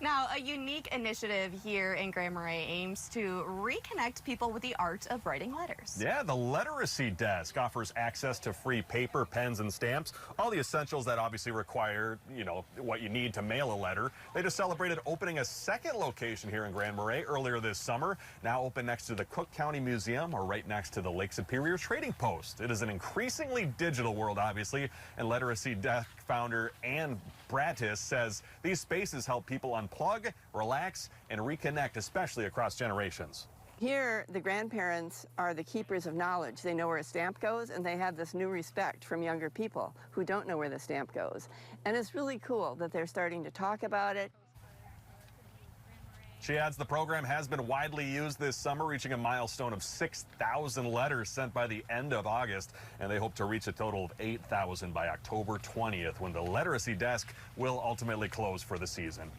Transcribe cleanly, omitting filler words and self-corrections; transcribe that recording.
Now, a unique initiative here in Grand Marais aims to reconnect people with the art of writing letters. Yeah, the Letteracy Desk offers access to free paper, pens, and stamps, all the essentials that obviously require, what you need to mail a letter. They just celebrated opening a second location here in Grand Marais earlier this summer, now open next to the Cook County Museum or right next to the Lake Superior Trading Post. It is an increasingly digital world, obviously, and Letteracy Deck founder Ann Bratis says these spaces help people unplug, relax, and reconnect, especially across generations. Here, the grandparents are the keepers of knowledge. They know where a stamp goes, and they have this new respect from younger people who don't know where the stamp goes. And it's really cool that they're starting to talk about it. She adds the program has been widely used this summer, reaching a milestone of 6,000 letters sent by the end of August, and they hope to reach a total of 8,000 by October 20th, when the Letteracy Desk will ultimately close for the season.